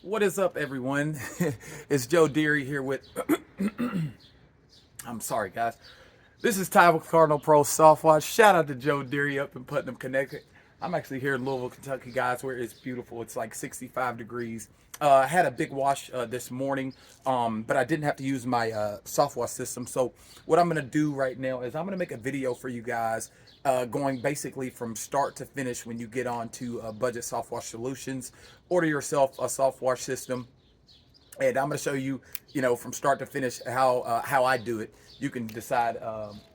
What is up, everyone? It's Joe Deary here with. I'm sorry, guys. This is Ty with Cardinal Pro Softwash. Shout out to Joe Deary up in Putnam, Connecticut. I'm actually here in Louisville, Kentucky, guys, where it's beautiful. It's like 65 degrees. I had a big wash this morning, but I didn't have to use my Softwash system. So what I'm going to do right now is I'm going to make a video for you guys going basically from start to finish when you get on to Budget Softwash Solutions. Order yourself a Softwash system, and I'm going to show you, from start to finish how I do it. You can decide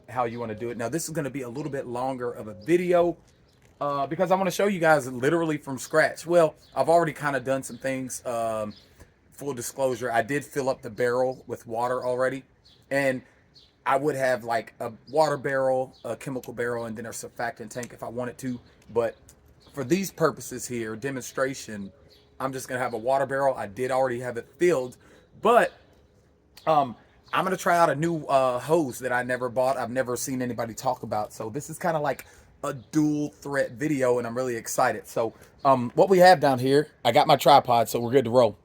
how you want to do it. Now, this is going to be a little bit longer of a video because I want to show you guys literally from scratch. Well, I've already kind of done some things. Full disclosure, I did fill up the barrel with water already, and I would have like a water barrel, a chemical barrel, and then a surfactant tank if I wanted to. But for these purposes here, demonstration, I'm just gonna have a water barrel. I did already have it filled, but I'm gonna try out a new hose that I never bought. I've never seen anybody talk about. So this is kind of like a dual threat video, and I'm really excited. So what we have down here, I got my tripod, so we're good to roll.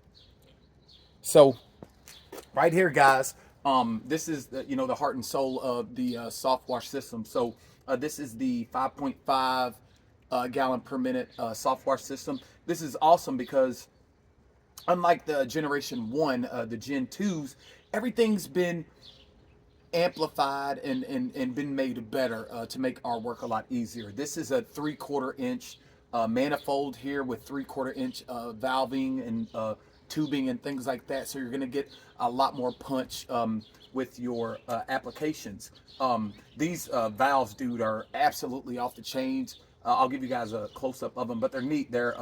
So right here, guys, this is the heart and soul of the Softwash system. So this is the 5.5 gallon per minute Softwash system. This is awesome because unlike the generation 1, the gen 2s, everything's been amplified and been made better to make our work a lot easier. This is a 3/4 inch manifold here with 3/4 inch valving and tubing and things like that. So you're going to get a lot more punch with your applications. These valves, dude, are absolutely off the chains. I'll give you guys a close up of them, but they're neat. They're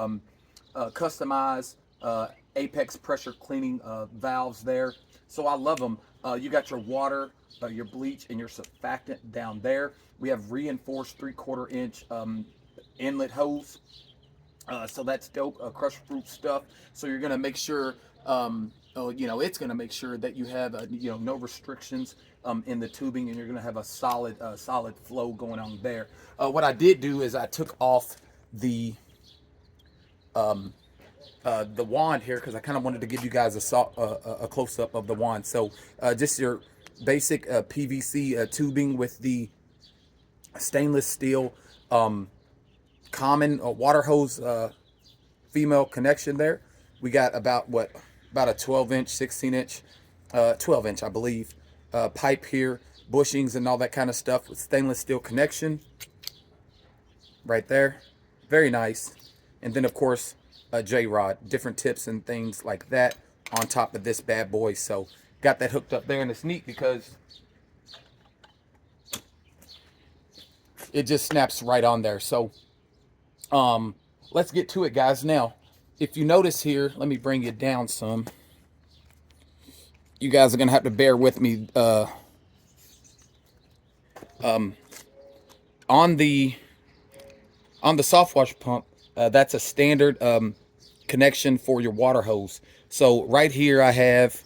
customized apex pressure cleaning valves there. So I love them. You got your water, your bleach, and your surfactant down there. We have reinforced 3/4 inch inlet hose. So that's dope, crushed fruit stuff. So you're gonna make sure, it's gonna make sure that you have, no restrictions in the tubing, and you're gonna have a solid flow going on there. What I did do is I took off the wand here because I kind of wanted to give you guys a close up of the wand. So just your basic PVC tubing with the stainless steel common water hose female connection there. We got about a 12 inch, 16 inch, 12 inch, I believe, pipe here, bushings and all that kind of stuff with stainless steel connection right there. Very nice. And then of course a J-rod, different tips and things like that on top of this bad boy. So got that hooked up there, and it's neat because it just snaps right on there. So let's get to it, guys. Now, if you notice here, let me bring you down some. You guys are gonna have to bear with me on the Softwash pump. That's a standard connection for your water hose. So right here I have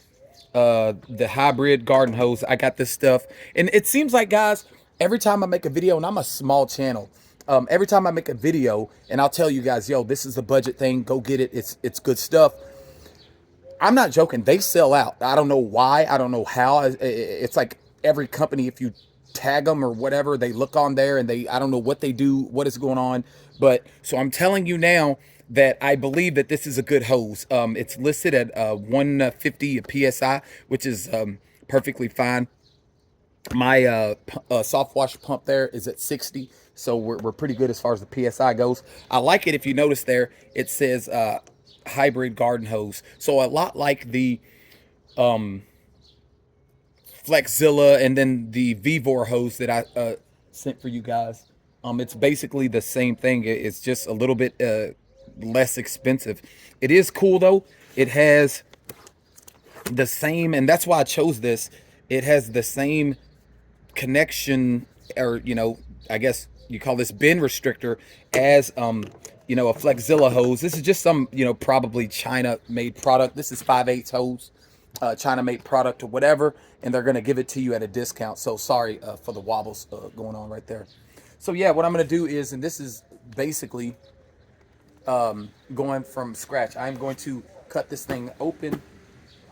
the hybrid garden hose. I got this stuff, and it seems like, guys, every time I make a video, and I'm a small channel, every time I make a video and I'll tell you guys, yo, this is a budget thing, go get it, it's good stuff, I'm not joking, they sell out. I don't know why, I don't know how. It's like every company, if you tag them or whatever, they look on there and I don't know what they do, what is going on. But so I'm telling you now that I believe that this is a good hose. It's listed at 150 psi, which is perfectly fine. My Softwash pump there is at 60, so we're pretty good as far as the psi goes. I like it. If you notice there, it says hybrid garden hose, so a lot like the Flexzilla and then the Vivor hose that I sent for you guys. It's basically the same thing. It's just a little bit less expensive. It is cool though. It has the same, and that's why I chose this. It has the same connection, or I guess you call this bin restrictor, as a Flexzilla hose. This is just some probably China made product. This is 5/8 hose, China made product or whatever, and they're going to give it to you at a discount. So sorry for the wobbles going on right there. So yeah, what I'm going to do is, and this is basically going from scratch, I'm going to cut this thing open,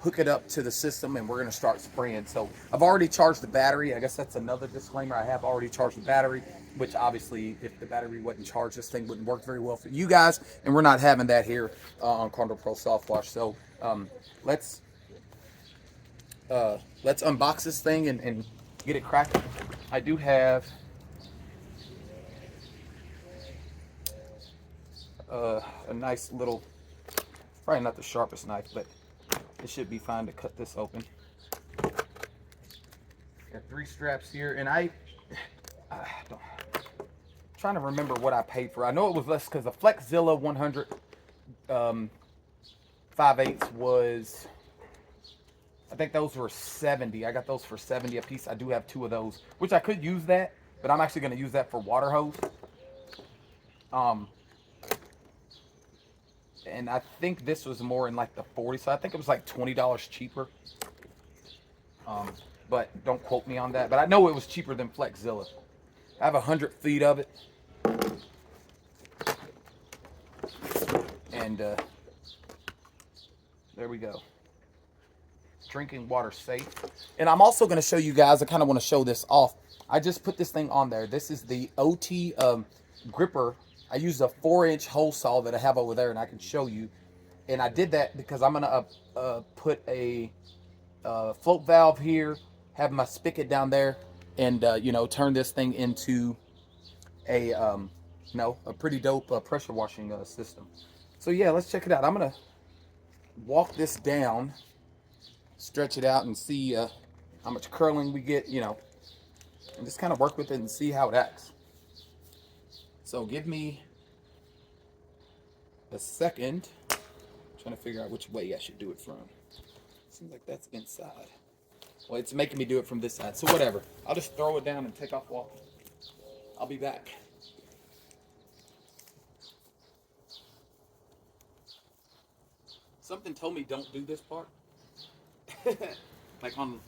hook it up to the system, and we're going to start spraying. So I've already charged the battery. I guess that's another disclaimer. I have already charged the battery, which obviously if the battery wasn't charged, this thing wouldn't work very well for you guys, and we're not having that here on Cardinal Pro Softwash. So let's unbox this thing and get it cracking. I do have a nice little, probably not the sharpest knife, but it should be fine to cut this open. Got 3 straps here, and I'm trying to remember what I paid for. I know it was less because the Flexzilla 100 5/8 was, I think those were 70. I got those for 70 a piece. I do have 2 of those, which I could use that, but I'm actually going to use that for water hose. And I think this was more in like the 40, so I think it was like $20 cheaper. But don't quote me on that. But I know it was cheaper than Flexzilla. I have 100 feet of it. And there we go. Drinking water safe. And I'm also going to show you guys, I kind of want to show this off. I just put this thing on there. This is the OT gripper. I used a 4-inch hole saw that I have over there, and I can show you. And I did that because I'm going to put a float valve here, have my spigot down there, and you know, turn this thing into a you know, a pretty dope pressure washing system. So yeah, let's check it out. I'm going to walk this down, stretch it out, and see how much curling we get, you know, and just kind of work with it and see how it acts. So give me a second. I'm trying to figure out which way I should do it from. Seems like that's inside. Well, it's making me do it from this side, so whatever. I'll just throw it down and take off walking. I'll be back. Something told me don't do this part. Like on,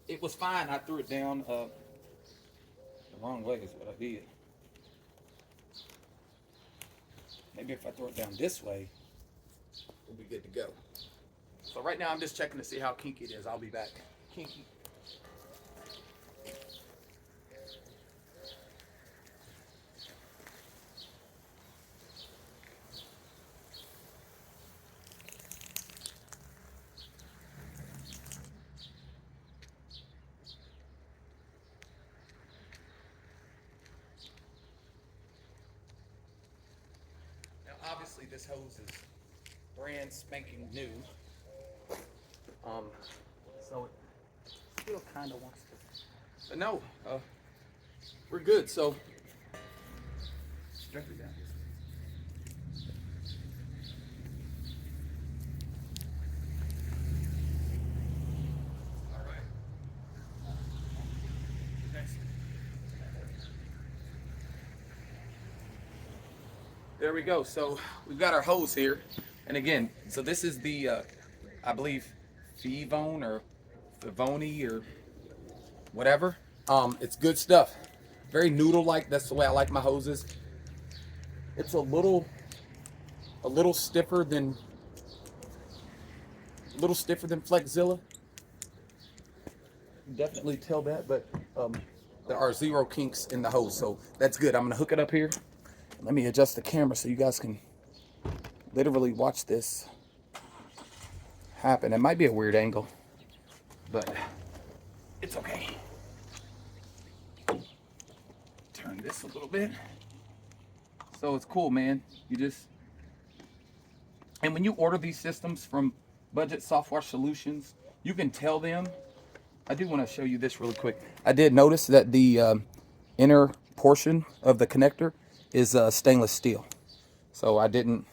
it was fine. I threw it down the wrong way is what I did. Maybe if I throw it down this way, we'll be good to go. So right now I'm just checking to see how kinky it is. I'll be back. Kinky. Obviously this hose is brand spanking new, so it still kind of wants to, but no, we're good. So stretch it down. All right. Next. There we go. So we've got our hose here, and again, so this is the I believe Fivone or Fivoni or whatever. It's good stuff. Very noodle-like. That's the way I like my hoses. It's a little stiffer than Flexzilla. Definitely tell that, but there are 0 kinks in the hose, so that's good. I'm gonna hook it up here. Let me adjust the camera so you guys can literally watch this happen. It might be a weird angle, but it's okay. Turn this a little bit. So it's cool, man. And when you order these systems from Budget Softwash Solutions, you can tell them. I do want to show you this really quick. I did notice that the inner portion of the connector is stainless steel. So I didn't.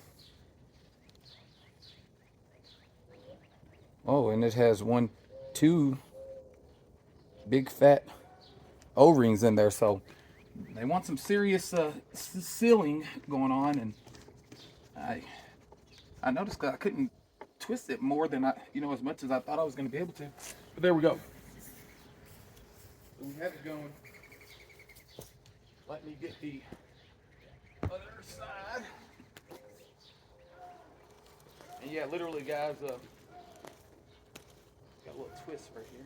Oh, and it has 2 big fat O-rings in there. So they want some serious sealing going on, and I noticed that I couldn't twist it more than as much as I thought I was going to be able to. But there we go. So we have it going. Let me get the other side. yeah, literally, guys, got a little twist right here.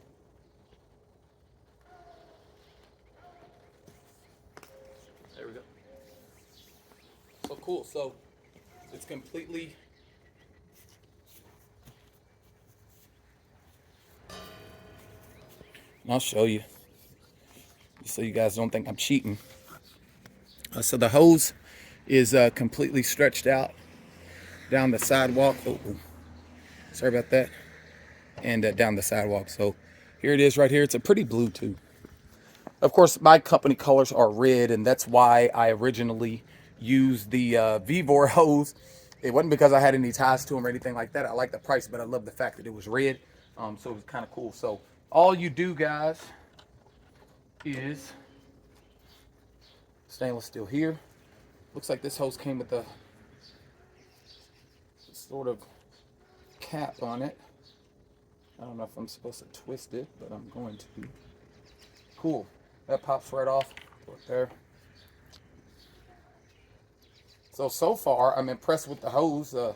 There we go. So cool. So it's completely. I'll show you, so you guys don't think I'm cheating. So the hose is completely stretched out down the sidewalk. Oh, sorry about that. And down the sidewalk. So here it is right here. It's a pretty blue too. Of course, my company colors are red, and that's why I originally used the Vivor hose. It wasn't because I had any ties to them or anything like that. I like the price, but I love the fact that it was red. So it was kind of cool. So all you do, guys, is stainless steel here. Looks like this hose came with a sort of cap on it. I don't know if I'm supposed to twist it, but I'm going to. Cool. That pops right off right there. So far, I'm impressed with the hose. Now,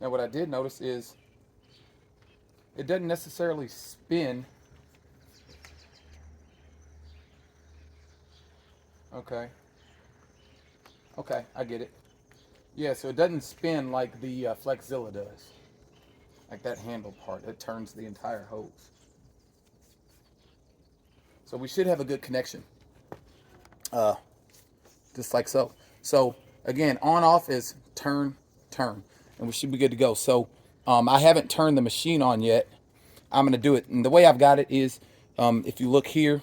what I did notice is it doesn't necessarily spin. Okay. Okay, I get it. Yeah, so it doesn't spin like the Flexzilla does. Like that handle part. It turns the entire hose. So we should have a good connection. Just like so. So again, on off is turn, turn. And we should be good to go. So I haven't turned the machine on yet. I'm going to do it. And the way I've got it is, if you look here,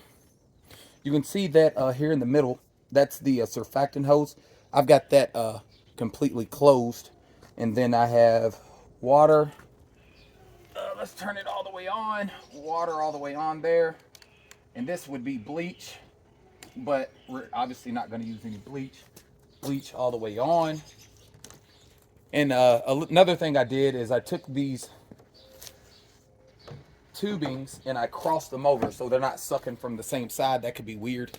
you can see that here in the middle, that's the surfactant hose. I've got that completely closed. And then I have water. Let's turn it all the way on. Water all the way on there. And this would be bleach. But we're obviously not going to use any bleach. Bleach all the way on. And another thing I did is I took these tubings and I crossed them over so they're not sucking from the same side. That could be weird.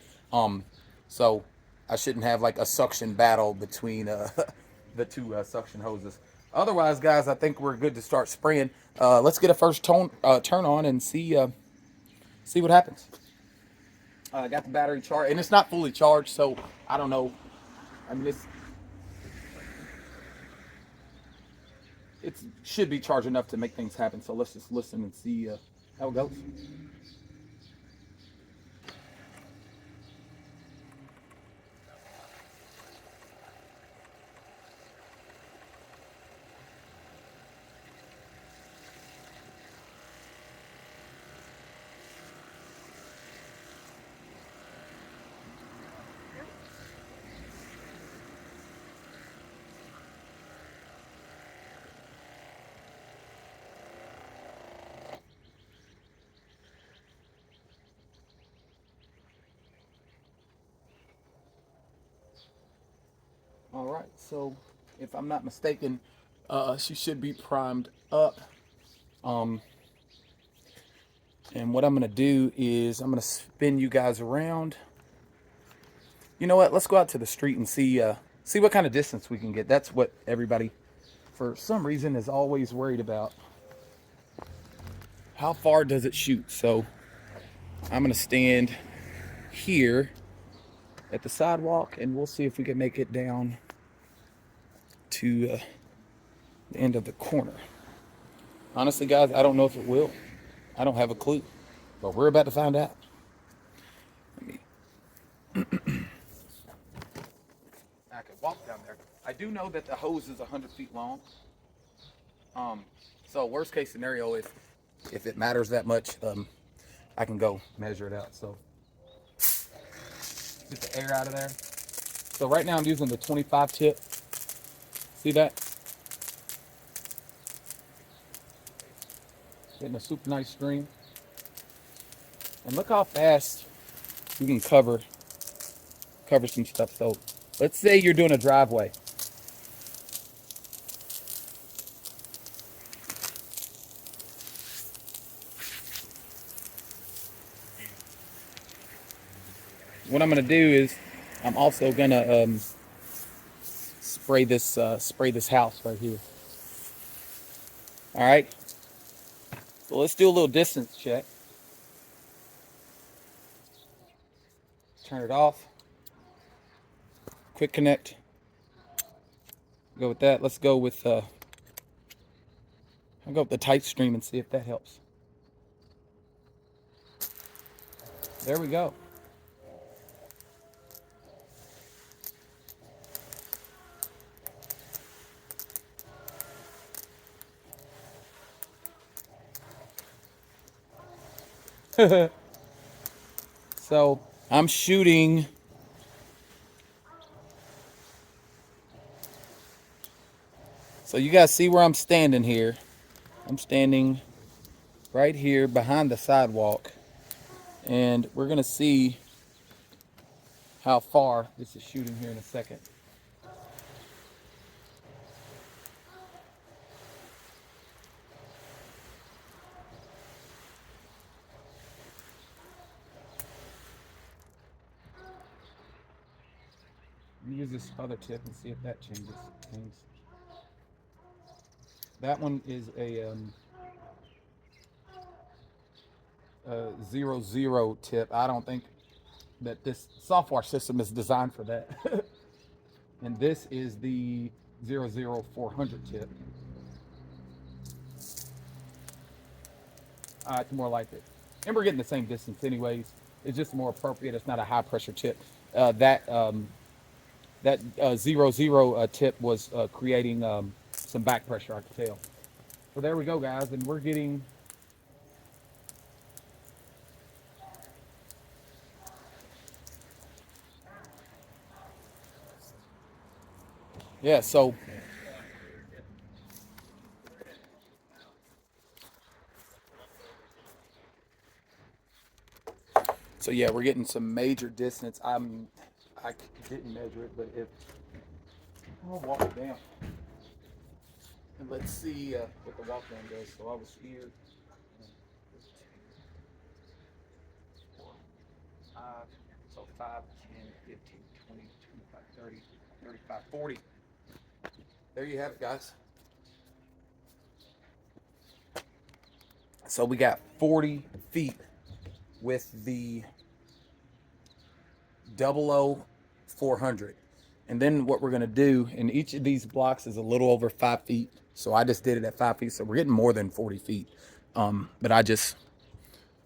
So I shouldn't have like a suction battle between the two suction hoses. Otherwise, guys, I think we're good to start spraying. Let's get a first turn on and see what happens. I got the battery charged, and it's not fully charged, so I don't know. I mean, it should be charged enough to make things happen. So let's just listen and see how it goes. All right, so if I'm not mistaken, she should be primed up. And what I'm gonna do is I'm gonna spin you guys around. You know what? Let's go out to the street and see what kind of distance we can get. That's what everybody, for some reason, is always worried about. How far does it shoot? So I'm gonna stand here at the sidewalk, and we'll see if we can make it down to the end of the corner. Honestly, guys, I don't know if it will. I don't have a clue, but we're about to find out. I could walk down there. I do know that the hose is 100 feet long. So worst case scenario, if it matters that much, I can go measure it out. So get the air out of there. So right now I'm using the 25 tip. See that? Getting a super nice stream. And look how fast you can cover some stuff. So let's say you're doing a driveway. What I'm gonna do is I'm also gonna spray this house right here. All right. So let's do a little distance check. Turn it off. Quick connect. Go with that. Let's go with I'll go with the tight stream and see if that helps. There we go. So I'm shooting. So you guys see where I'm standing here. I'm standing right here behind the sidewalk. And we're going to see how far this is shooting here in a second. Use this other tip and see if that changes things. That one is a 0-0 tip. I don't think that this Softwash system is designed for that. And this is the 0-0-400 tip. It's more like it. And we're getting the same distance anyways. It's just more appropriate. It's not a high pressure tip. That 0-0 tip was creating some back pressure, I could tell. So there we go, guys. And we're getting... Yeah, so yeah, we're getting some major distance. I didn't measure it, but if I'll walk it down and let's see what the walk down does. So I was here. 5, so 5, 10, 15, 20, 25, 30, 35, 40. There you have it, guys. So we got 40 feet with the 00400. And then what we're going to do, and each of these blocks is a little over 5 feet. So I just did it at 5 feet. So we're getting more than 40 feet. But I just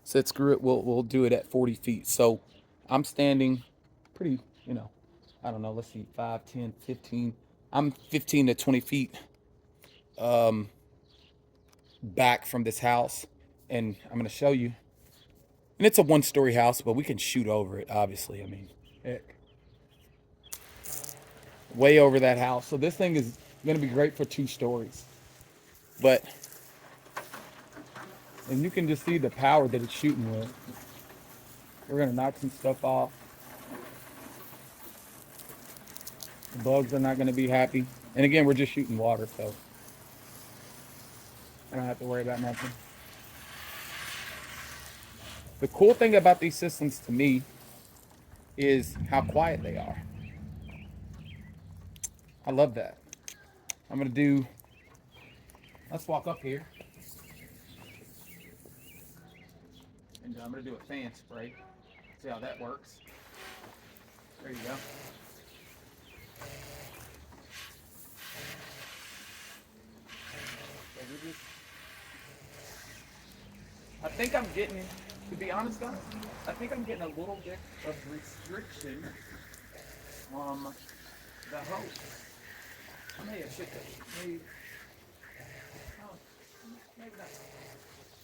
said, screw it. We'll do it at 40 feet. So I'm standing pretty, I don't know. Let's see, 5, 10, 15. I'm 15 to 20 feet back from this house. And I'm going to show you. And it's a 1-story house, but we can shoot over it, obviously. I mean, heck. Way over that house. So this thing is going to be great for 2 stories. But, and you can just see the power that it's shooting with. We're going to knock some stuff off. The bugs are not going to be happy. And again, we're just shooting water, so I don't have to worry about nothing. The cool thing about these systems to me is how quiet they are. I love that. I'm going to do, let's walk up here. And I'm going to do a fan spray. See how that works. There you go. I think I'm getting, to be honest guys, I think I'm getting a little bit of restriction on the hose. I may have shit that. Maybe not.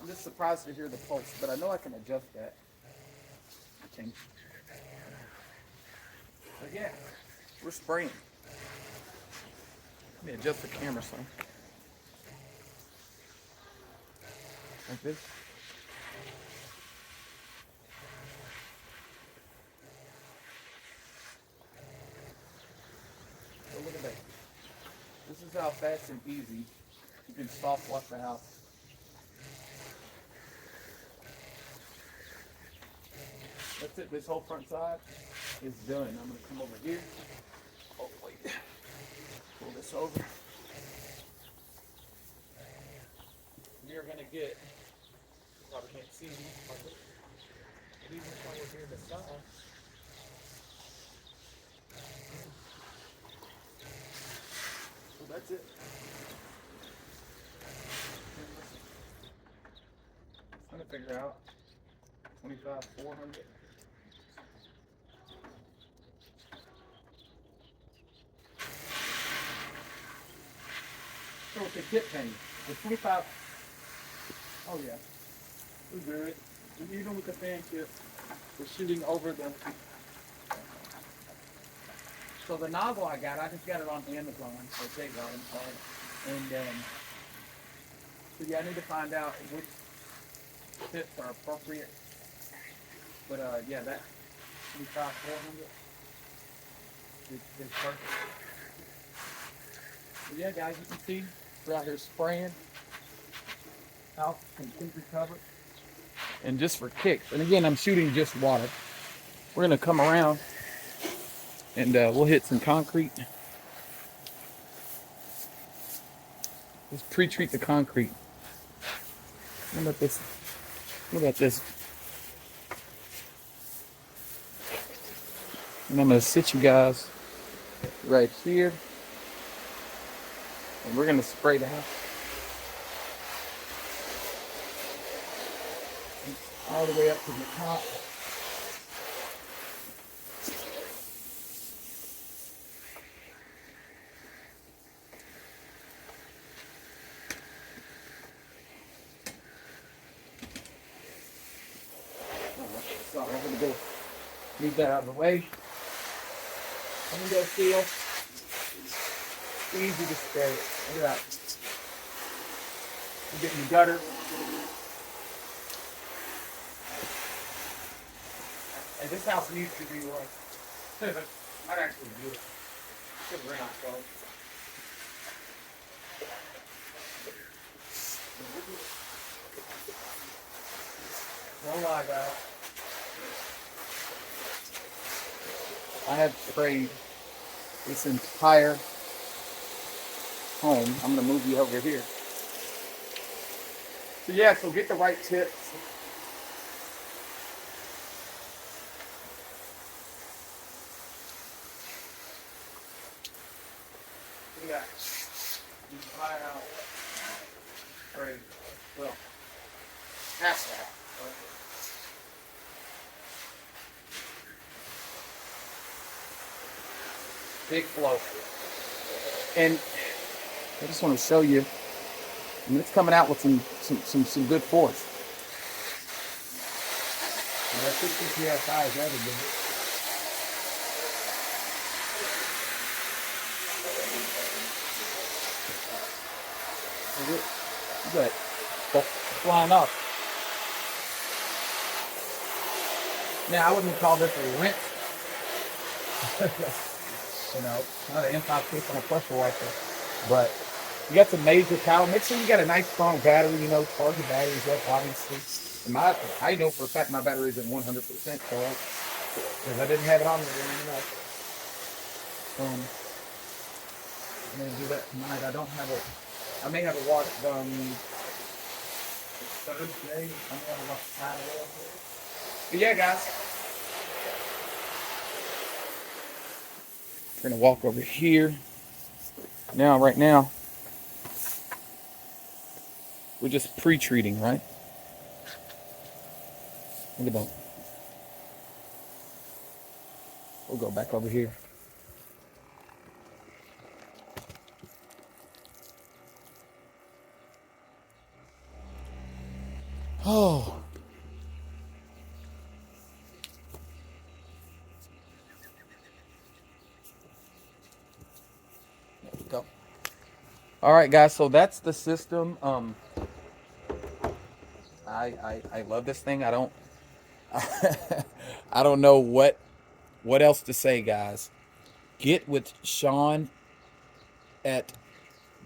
I'm just surprised to hear the pulse, but I know I can adjust that. But yeah, we're spraying. Let me adjust the camera some. Like this. So look at that. This is how fast and easy you can soft wash the house. That's it. This whole front side is done. I'm going to come over here. Oh, wait. this over. You're gonna get, you probably can't see these, but these are over here in the side. So that's it. I'm trying to figure out 25,400. So it's a tip penny. The 25. Oh yeah, we're good. And even with the fan tip, we're shooting over the. So the nozzle I just got it on Amazon, or Takeout, I'm sorry. And so yeah, I need to find out which tips are appropriate. But yeah, that 25,400 is perfect. So yeah, guys, you can see we're out here spraying out completely covered. And just for kicks, and again, I'm shooting just water. We're gonna come around and we'll hit some concrete. Just pre-treat the concrete. What about this? What about this? And I'm gonna sit you guys right here, and we're gonna spray down all the way up to the top. So I'm gonna go move that out of the way. Window seal. Easy to spray it. Look at that. We're getting the gutter. And this house needs to be like, might actually do it. Because we're not close. Don't lie, guys. I have sprayed this entire home. I'm going to move you over here. So yeah, so get the right tips. Yeah. Entire house. Sprayed. Well, half that. Big flow. And I just want to show you, I mean, it's coming out with some good force. And that 60 PSI is everything. Good. That's flying up. Now, I wouldn't call this a rinse. You know, not an inside kick on a pressure washer, but you got some major power. Make sure you got a nice strong battery, you know, charge the batteries up, obviously. And I know for a fact my battery isn't 100% charged, because I didn't have it on there long enough. I'm going to do that tonight. I may have a wash Thursday. I may have a wash Saturday. But yeah, guys. We're going to walk over here. Now, right now, we're just pre-treating, right? Look at that. We'll go back over here. Oh. There we go. All right, guys. So that's the system. I love this thing. I don't I don't know what else to say, guys. Get with Sean at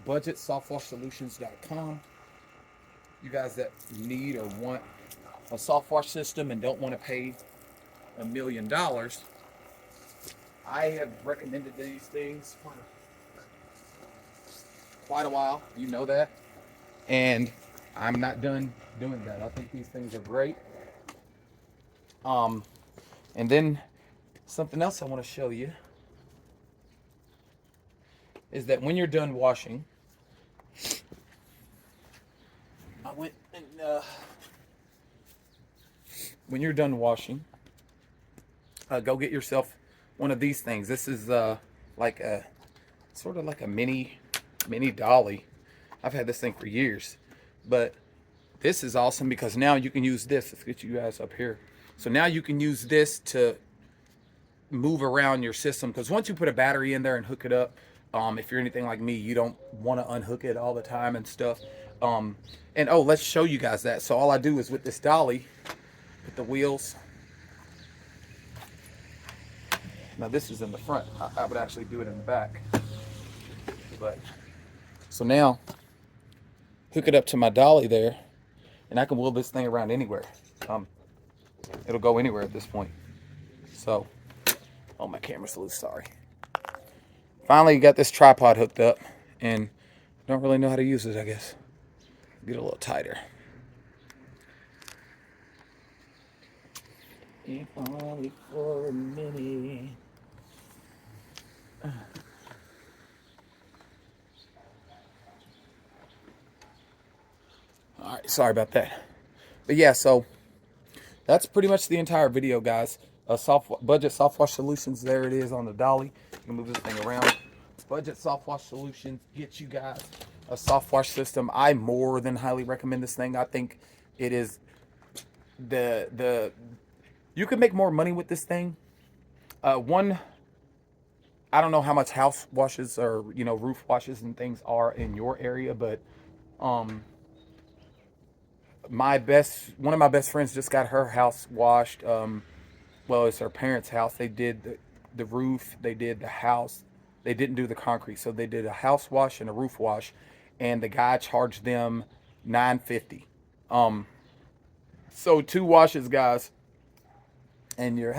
budgetsoftwashsolutions.com. You guys that need or want a Softwash system and don't want to pay $1 million, I have recommended these things for quite a while. You know that. And I'm not done doing that. I think these things are great. And then something else I want to show you is that when you're done washing, I went and when you're done washing, go get yourself one of these things. This is like a sort of like a mini dolly. I've had this thing for years, but this is awesome because now you can use this. Let's get you guys up here. So now you can use this to move around your system, because once you put a battery in there and hook it up, if you're anything like me, you don't want to unhook it all the time and stuff. And oh, let's show you guys that. So all I do is with this dolly, put the wheels. Now this is in the front. I would actually do it in the back. But so now hook it up to my dolly there, and I can wheel this thing around anywhere. It'll go anywhere at this point. So, oh, my camera's loose, sorry. Finally got this tripod hooked up, and don't really know how to use it, I guess. Get a little tighter. If only for a minute. All right, sorry about that. But yeah, so that's pretty much the entire video, guys. Budget Softwash Solutions, there it is on the dolly. You can move this thing around. Budget Softwash Solutions, get you guys a Softwash system. I more than highly recommend this thing. I think it is you can make more money with this thing. I don't know how much house washes or roof washes and things are in your area, but one of my best friends just got her house washed. Well, it's her parents' house. They did the roof, they did the house. They didn't do the concrete, so they did a house wash and a roof wash, and the guy charged them $9.50. So 2 washes, guys, and your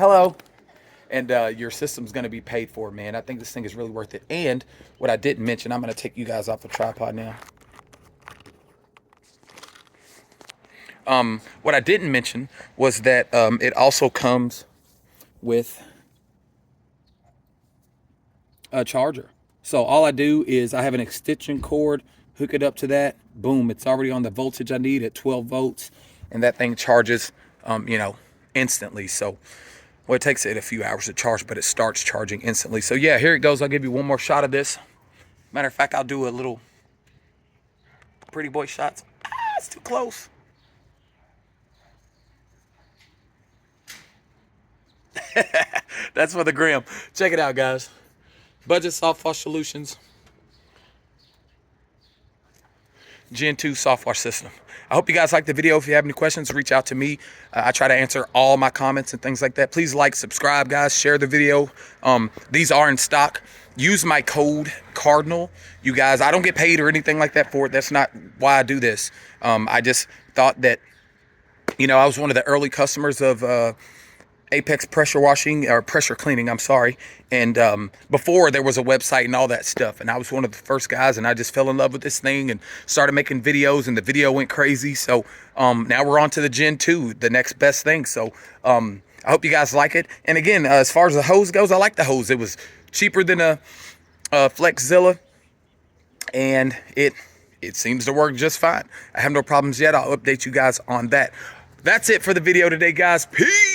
system's going to be paid for, man. I think this thing is really worth it. And what I didn't mention, I'm going to take you guys off the tripod now. What I didn't mention was that it also comes with a charger. So all I do is I have an extension cord, hook it up to that, boom, it's already on the voltage I need at 12 volts, and that thing charges, instantly. So, well, it takes it a few hours to charge, but it starts charging instantly. So yeah, here it goes. I'll give you one more shot of this. Matter of fact, I'll do a little pretty boy shots. It's too close. That's for the gram. Check it out, guys. Budget Softwash Solutions, Gen 2 Softwash System. I hope you guys liked the video. If you have any questions, reach out to me. I try to answer all my comments and things like that. Please like, subscribe, guys. Share the video. These are in stock. Use my code Cardinal. You guys, I don't get paid or anything like that for it. That's not why I do this. I just thought that, I was one of the early customers of Apex pressure washing, or pressure cleaning, I'm sorry. And before there was a website and all that stuff, and I was one of the first guys, and I just fell in love with this thing and started making videos, and the video went crazy. So now we're on to the Gen 2, the next best thing. So I hope you guys like it. And again, as far as the hose goes, I like the hose. It was cheaper than a Flexzilla, and it seems to work just fine. I have no problems yet. I'll update you guys on that. That's it for the video today, guys. Peace.